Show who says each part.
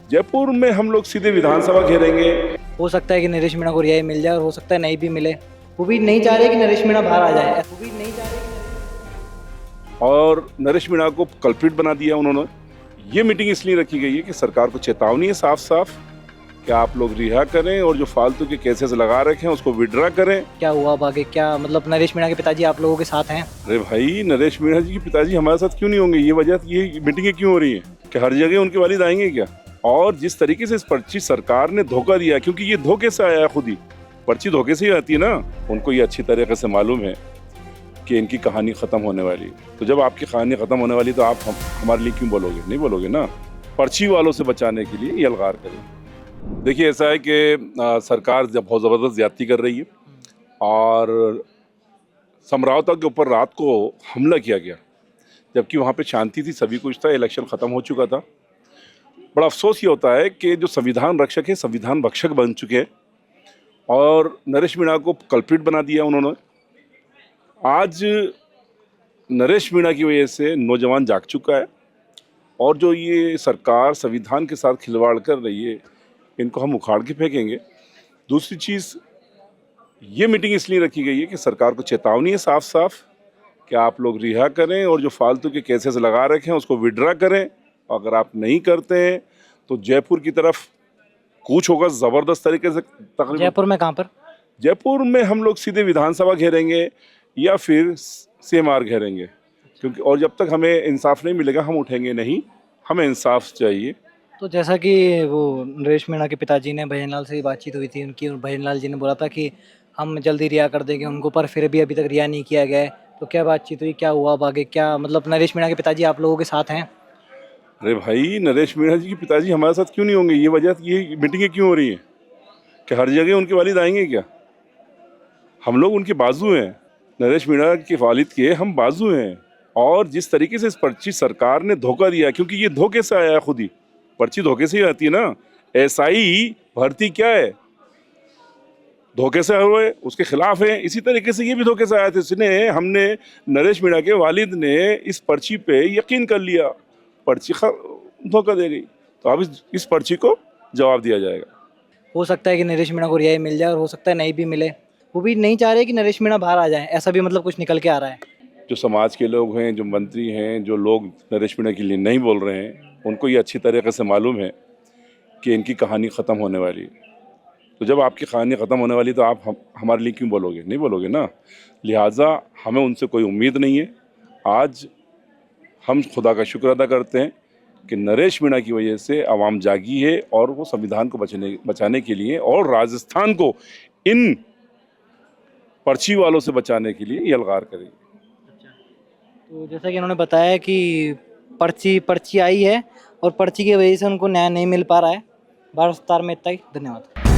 Speaker 1: जयपुर में हम लोग सीधे विधानसभा घेरेंगे।
Speaker 2: हो सकता है कि नरेश मीणा को रिहाई मिल जाए और हो सकता है नहीं भी मिले। वो भी नहीं चाह रहे कि नरेश मीणा बाहर आ जाए, वो भी नहीं चाह रहे
Speaker 1: और नरेश मीणा को कल्प्रिट बना दिया उन्होंने। ये मीटिंग इसलिए रखी गई है कि सरकार को चेतावनी है साफ साफ कि आप लोग रिहा करें और जो फालतू के केसेस लगा रखे हैं उसको विड्रा करें।
Speaker 2: क्या हुआ अब आगे, क्या मतलब नरेश मीणा के पिताजी आप लोगों के साथ हैं?
Speaker 1: अरे भाई, नरेश मीणा जी के पिताजी हमारे साथ क्यों नहीं होंगे? ये वजह, ये मीटिंगें क्यों हो रही हैं कि हर जगह उनके वालिद आएंगे क्या? और जिस तरीके से इस पर्ची सरकार ने धोखा दिया, क्योंकि ये धोखे से आया है, खुद ही पर्ची धोखे से ही आती है ना। उनको ये अच्छी तरीके से मालूम है कि इनकी कहानी खत्म होने वाली है। तो जब आपकी कहानी खत्म होने वाली तो आप हमारे लिए क्यों बोलोगे? नहीं बोलोगे ना। पर्ची वालों से बचाने के लिए ये अलगार करें। देखिए, ऐसा है कि सरकार जब बहुत ज़बरदस्त ज्यादती कर रही है और समरावता के ऊपर रात को हमला किया गया, जबकि वहाँ पे शांति थी, सभी कुछ था, इलेक्शन ख़त्म हो चुका था। बड़ा अफसोस ये होता है कि जो संविधान रक्षक है संविधान भक्षक बन चुके हैं और नरेश मीणा को कल्प्रिट बना दिया उन्होंने। आज नरेश मीणा की वजह से नौजवान जाग चुका है और जो ये सरकार संविधान के साथ खिलवाड़ कर रही है, इनको हम उखाड़ के फेंकेंगे। दूसरी चीज़, ये मीटिंग इसलिए रखी गई है कि सरकार को चेतावनी है साफ साफ कि आप लोग रिहा करें और जो फालतू के केसेस लगा रखे हैं उसको विड्रा करें। अगर आप नहीं करते हैं तो जयपुर की तरफ कूच होगा ज़बरदस्त तरीके से। तकरीबन
Speaker 2: जयपुर में कहाँ पर?
Speaker 1: जयपुर में हम लोग सीधे विधानसभा घेरेंगे या फिर CMR घेरेंगे, क्योंकि और जब तक हमें इंसाफ नहीं मिलेगा हम उठेंगे नहीं। हमें इंसाफ चाहिए।
Speaker 2: तो जैसा कि वो नरेश मीणा के पिताजी ने भजनलाल से बातचीत हुई थी उनकी, और भजनलाल जी ने बोला था कि हम जल्दी रिहा कर देंगे उनको, पर फिर भी अभी तक रिहा नहीं किया गया है। तो क्या बातचीत हुई, क्या हुआ अब आगे, क्या मतलब नरेश मीणा के पिताजी आप लोगों के साथ हैं?
Speaker 1: अरे भाई, नरेश मीणा जी के पिताजी हमारे साथ क्यों नहीं होंगे? ये वजह, ये मीटिंगें क्यों हो रही हैं कि हर जगह उनके वालिद आएंगे क्या? हम लोग उनके बाजू हैं, नरेश मीणा के वालिद के हम बाजू हैं। और जिस तरीके से इस पर्ची सरकार ने धोखा दिया, क्योंकि ये धोखे से आया है, खुद ही पर्ची धोखे से ही आती है ना। SI भर्ती क्या है? धोखे से हुए, उसके खिलाफ है। इसी तरीके से ये भी धोखे से आया था। इसने हमने नरेश मीणा के वालिद ने इस पर्ची पे यकीन कर लिया, पर्ची धोखा दे गई। तो अब इस पर्ची को जवाब दिया जाएगा।
Speaker 2: हो सकता है कि नरेश मीणा को रिहाई मिल जाए और हो सकता है नहीं भी मिले। वो भी नहीं चाह रहे कि नरेश मीणा बाहर आ जाए, ऐसा भी मतलब कुछ निकल के आ रहा है।
Speaker 1: जो समाज के लोग हैं, जो मंत्री हैं, जो लोग नरेश मीणा के लिए नहीं बोल रहे हैं, उनको ये अच्छी तरीके से मालूम है कि इनकी कहानी ख़त्म होने वाली है। तो जब आपकी कहानी ख़त्म होने वाली तो आप हमारे लिए क्यों बोलोगे? नहीं बोलोगे ना। लिहाजा हमें उनसे कोई उम्मीद नहीं है। आज हम खुदा का शुक्र अदा करते हैं कि नरेश मीणा की वजह से आवाम जागी है और वो संविधान को बचाने के लिए और राजस्थान को इन पर्ची वालों से बचाने के लिए ये अलगार करेगी।
Speaker 2: तो जैसा कि उन्होंने बताया कि पर्ची आई है और पर्ची की वजह से उनको न्याय नहीं मिल पा रहा है। भारत स्टार में इतना ही, धन्यवाद।